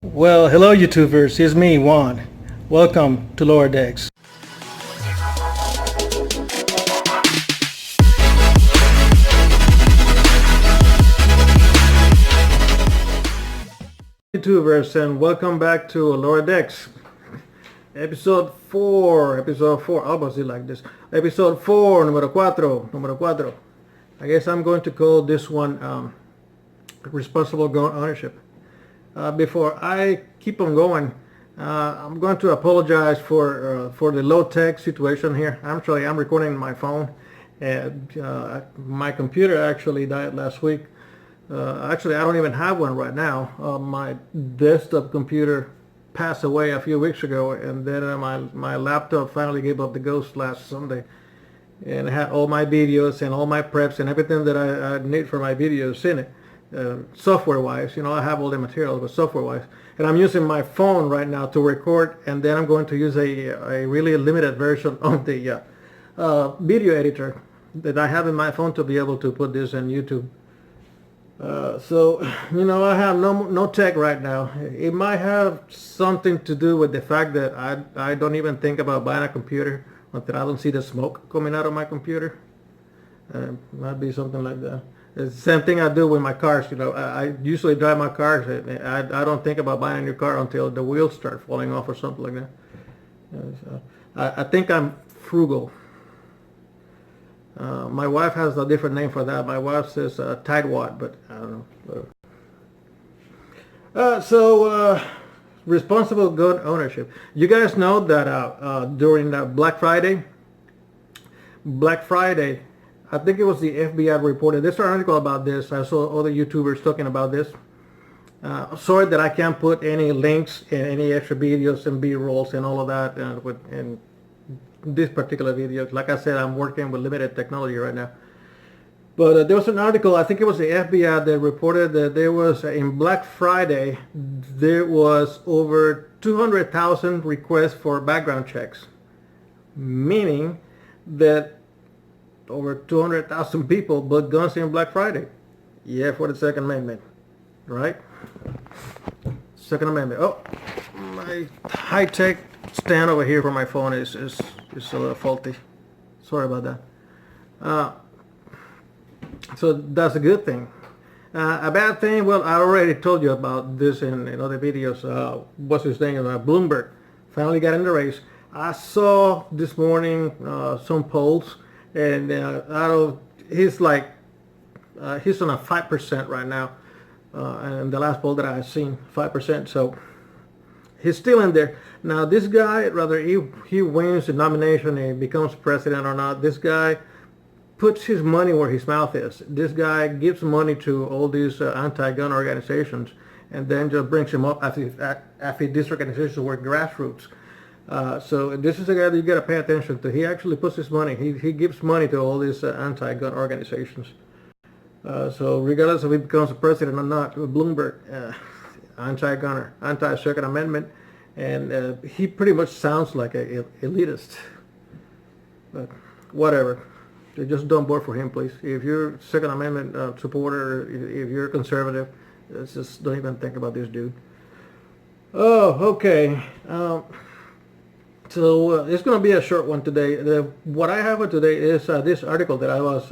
Well, hello YouTubers, it's me, Juan. Welcome to Lower Decks. YouTubers, and welcome back to Lower Decks. Episode 4, I almost did like this. Episode 4, número cuatro. I guess I'm going to call this one responsible gun ownership. Before I keep on going, I'm going to apologize for the low tech situation here. Actually, I'm recording my phone, and my computer actually died last week. Actually, I don't even have one right now. My desktop computer passed away a few weeks ago, and then my laptop finally gave up the ghost last Sunday. And it had all my videos and all my preps and everything that I need for my videos in it. Software-wise, I have all the materials, but software-wise. And I'm using my phone right now to record, and then I'm going to use a really limited version of the video editor that I have in my phone to be able to put this on YouTube. So I have no tech right now. It might have something to do with the fact that I don't even think about buying a computer until I don't see the smoke coming out of my computer. Might be something like that. It's the same thing I do with my cars. I usually drive my cars. I don't think about buying a new car until the wheels start falling off or something like that. So I think I'm frugal. My wife has a different name for that. My wife says tightwad, but I don't know. So responsible gun ownership. You guys know that during Black Friday, I think it was the FBI reported. There's an article about this. I saw other YouTubers talking about this. Sorry that I can't put any links and any extra videos and B-rolls and all of that in this particular video. Like I said, I'm working with limited technology right now. But there was an article, I think it was the FBI, that reported that there was, in Black Friday, there was over 200,000 requests for background checks. Meaning that over 200,000 people bought guns in Black Friday. Yeah, for the Second Amendment, right? Second Amendment. Oh, my high-tech stand over here for my phone is a little faulty. Sorry about that. So that's a good thing. A bad thing, well, I already told you about this in other videos. What's his name? Bloomberg finally got in the race. I saw this morning some polls, and he's on a 5% right now, and the last poll that I've seen, 5%. So he's still in there. Now this guy, whether he wins the nomination and becomes president or not, this guy puts his money where his mouth is. This guy gives money to all these anti-gun organizations, and then just brings him up after these organizations were grassroots. So this is a guy that you got to pay attention to. He actually puts his money. He gives money to all these anti-gun organizations. So regardless if he becomes a president or not, Bloomberg, anti-gunner, anti-Second Amendment, and he pretty much sounds like an elitist. But whatever. Just don't vote for him, please. If you're Second Amendment supporter, if you're conservative, just don't even think about this dude. Oh, okay. So it's going to be a short one today. What I have for today is this article that I was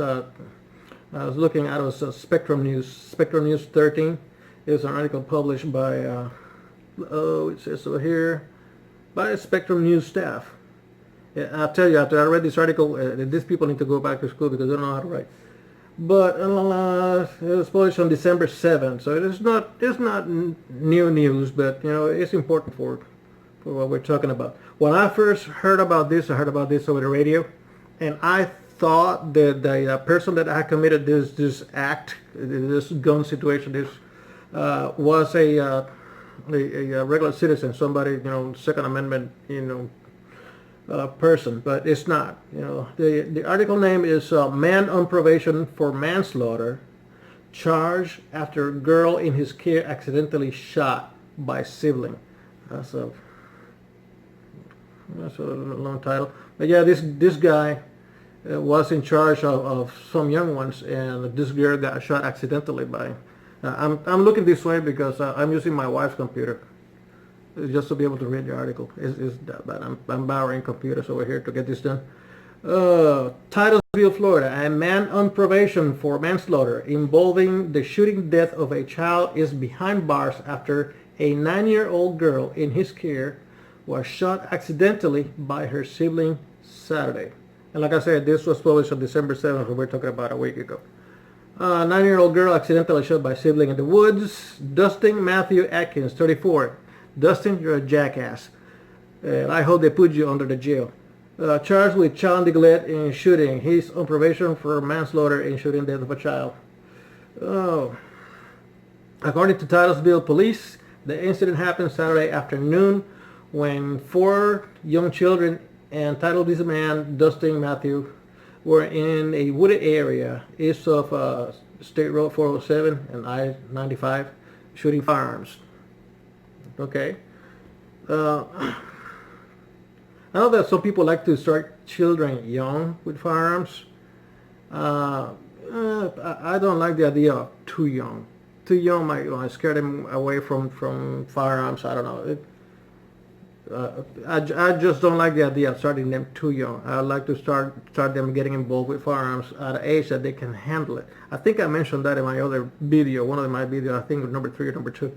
looking at. It was Spectrum News. Spectrum News 13 is an article published by it says over here, by Spectrum News staff. Yeah, I'll tell you, after I read this article, these people need to go back to school because they don't know how to write. But it was published on December 7th, so it's not new news, but it's important for what we're talking about. When I first heard about this, I heard about this over the radio, and I thought that the person that had committed this act, this gun situation, was a regular citizen, somebody, Second Amendment, person, but it's not. The article name is "Man on Probation for Manslaughter, Charged After Girl in His Care Accidentally Shot by Sibling." That's a long title, but yeah, this guy was in charge of some young ones, and this girl got shot accidentally by. I'm looking this way because I'm using my wife's computer. just to be able to read the article. It's that bad. I'm borrowing computers over here to get this done. Titusville, Florida. A man on probation for manslaughter involving the shooting death of a child is behind bars after a 9-year-old girl in his care was shot accidentally by her sibling Saturday. And like I said, this was published on December 7th, we're talking about a week ago. 9-year-old girl accidentally shot by sibling in the woods. Dustin Matthew Atkins, 34. Dustin, you're a jackass. I hope they put you under the jail. Charged with child neglect in shooting. He's on probation for manslaughter in shooting death of a child. Oh. According to Titusville police, the incident happened Saturday afternoon when 4 young children and Titusville man Dustin Matthew were in a wooded area east of State Road 407 and I-95 shooting firearms. Okay. I know that some people like to start children young with firearms. I don't like the idea of too young. Too young might scare them away from firearms. I don't know. I just don't like the idea of starting them too young. I like to start them getting involved with firearms at an age that they can handle it. I think I mentioned that in my other video, one of my videos, I think number 3 or number 2.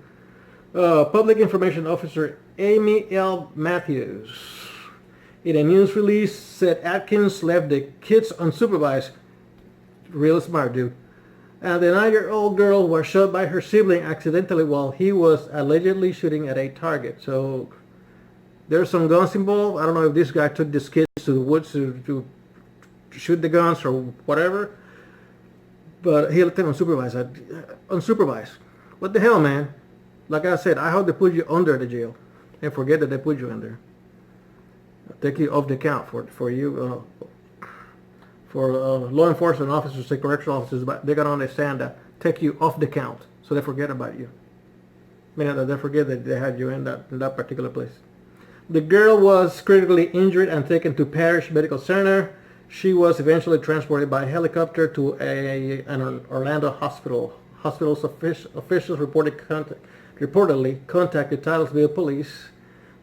Public Information Officer Amy L. Matthews, in a news release, said Atkins left the kids unsupervised. Real smart dude. And the 9-year-old girl was shot by her sibling accidentally while he was allegedly shooting at a target. So there's some guns involved. I don't know if this guy took these kids to the woods to shoot the guns or whatever, but he left them unsupervised. What the hell, man? Like I said, I hope they put you under the jail and forget that they put you in there. Take you off the count for you law enforcement officers and correctional officers, but they gotta understand that take you off the count so they forget about you. I mean, that they forget that they had you in that particular place. The girl was critically injured and taken to Parrish Medical Center. She was eventually transported by helicopter to an Orlando hospital. Hospital's officials reportedly contacted Titusville police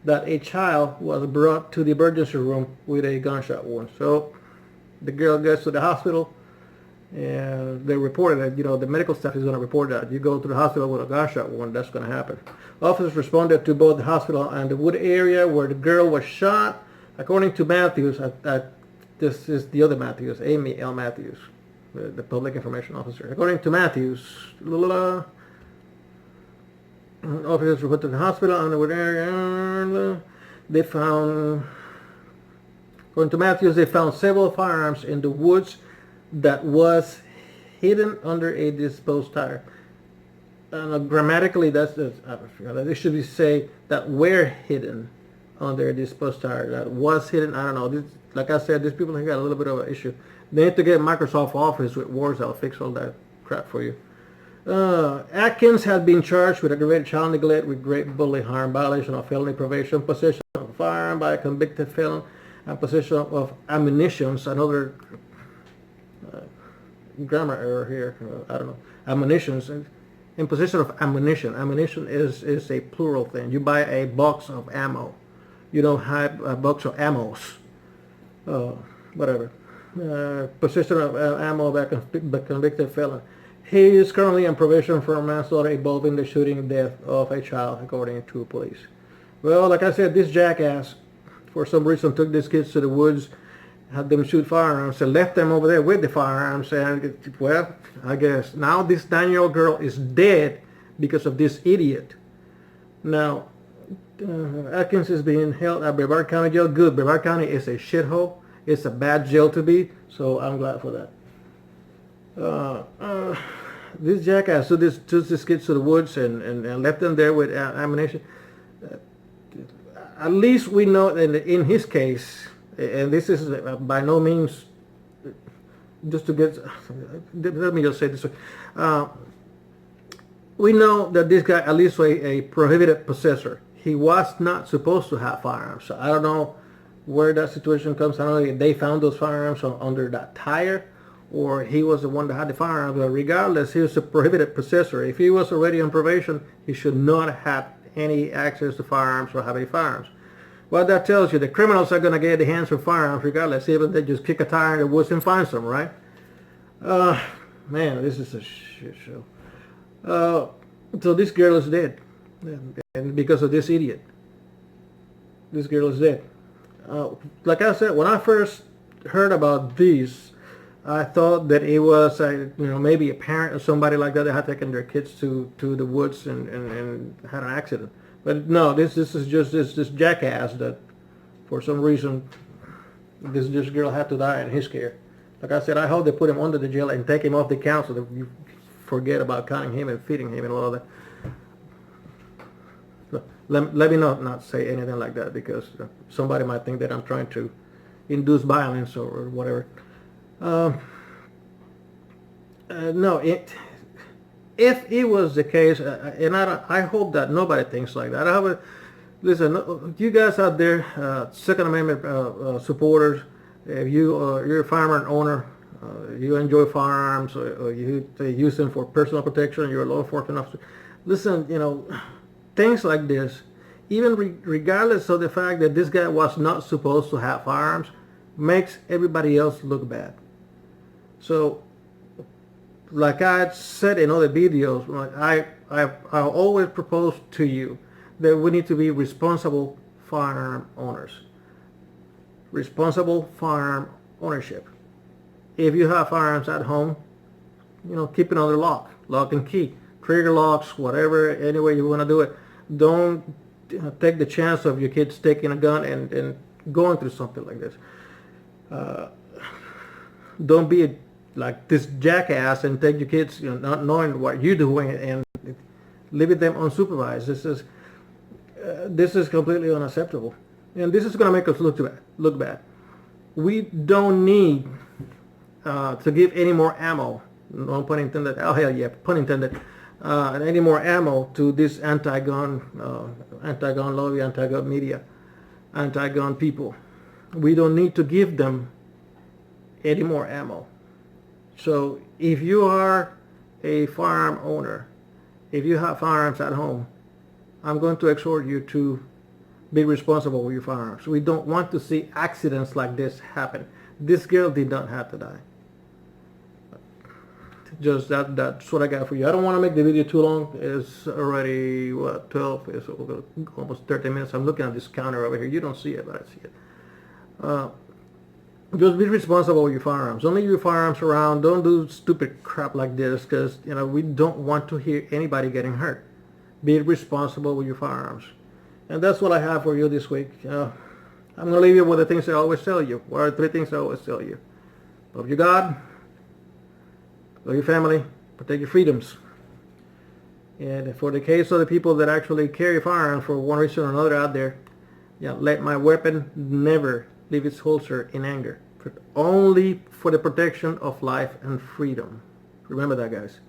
that a child was brought to the emergency room with a gunshot wound. So the girl gets to the hospital and they reported that, the medical staff is going to report that. You go to the hospital with a gunshot wound, that's going to happen. Officers responded to both the hospital and the wood area where the girl was shot. According to Matthews, this is the other Matthews, Amy L. Matthews, the public information officer. According to Matthews, officers were put to the hospital and the wood area. They found, according to Matthews, they found several firearms in the woods that was hidden under a disposed tire. Grammatically, they should be say that were hidden under a disposed tire. That was hidden. I don't know. Like I said, these people have got a little bit of an issue. They need to get Microsoft Office with Word that'll fix all that crap for you. Atkins had been charged with aggravated child neglect with great bodily harm, violation of felony probation, possession of a firearm by a convicted felon, and possession of ammunition. Another grammar error here. I don't know. Ammunitions. In possession of ammunition. Ammunition is a plural thing. You buy a box of ammo. You don't have a box of ammos. Whatever. Possession of ammo by a convicted felon. He is currently on probation for manslaughter involving the shooting death of a child, according to police. Well, like I said, this jackass, for some reason, took these kids to the woods, had them shoot firearms, and left them over there with the firearms. And, well, I guess now this 9-year-old girl is dead because of this idiot. Now, Atkins is being held at Brevard County Jail. Good. Brevard County is a shithole. It's a bad jail to be, so I'm glad for that. This jackass took these kids to the woods and left them there with ammunition. At least we know that in his case, and this is by no means just to get, let me just say this way. We know that this guy at least was a prohibited possessor. He was not supposed to have firearms. So I don't know where that situation comes. I don't know if they found those firearms under that tire, or he was the one that had the firearm. But regardless, he was a prohibited possessor. If he was already on probation, he should not have any access to firearms or have any firearms. What that tells you, the criminals are going to get their hands on firearms regardless, even if they just kick a tire in the woods and find some, right? Man, this is a shit show. So this girl is dead, and because of this idiot. This girl is dead. Like I said, when I first heard about this, I thought that it was, maybe a parent or somebody like that that had taken their kids to the woods and had an accident. But no, this is just this jackass that, for some reason, this girl had to die in his care. Like I said, I hope they put him under the jail and take him off the count so that you forget about counting him and feeding him and all of that. Let me not say anything like that, because somebody might think that I'm trying to induce violence or whatever. No, if it was the case, and I hope that nobody thinks like that. Listen, you guys out there, Second Amendment supporters, if you're a firearm owner, you enjoy firearms, or you use them for personal protection, you're a law enforcement officer. Listen, things like this, even regardless of the fact that this guy was not supposed to have firearms, makes everybody else look bad. So, like I said in other videos, I always propose to you that we need to be responsible firearm owners. Responsible firearm ownership. If you have firearms at home, keep it under lock and key, trigger locks, whatever, any way you want to do it. Don't take the chance of your kids taking a gun and going through something like this. Don't be like this jackass and take your kids, not knowing what you're doing, and leave them unsupervised. This is completely unacceptable, and this is going to make us look bad. We don't need to give any more ammo. No pun intended. Oh hell yeah, pun intended. Any more ammo to this anti-gun lobby, anti-gun media, anti-gun people. We don't need to give them any more ammo. So if you are a firearm owner, if you have firearms at home, I'm going to exhort you to be responsible with your firearms. We don't want to see accidents like this happen. This girl did not have to die. Just that's what I got for you. I don't want to make the video too long. It's already 12, it's almost 30 minutes. I'm looking at this counter over here. You don't see it, but I see it. Just be responsible with your firearms. Don't leave your firearms around. Don't do stupid crap like this, because we don't want to hear anybody getting hurt. Be responsible with your firearms. And that's what I have for you this week. I'm going to leave you with the things I always tell you. What are 3 things I always tell you? Love your God, love your family, protect your freedoms. And for the case of the people that actually carry firearms for one reason or another out there, let my weapon never leave its holster in anger. Only for the protection of life and freedom. Remember that, guys.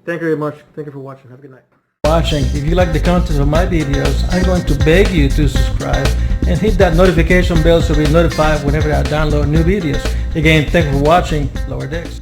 Thank you very much. Thank you for watching. Have a good night. If you like the content of my videos, I'm going to beg you to subscribe and hit that notification bell so you'll be notified whenever I download new videos. Again, thank you for watching Lower Decks.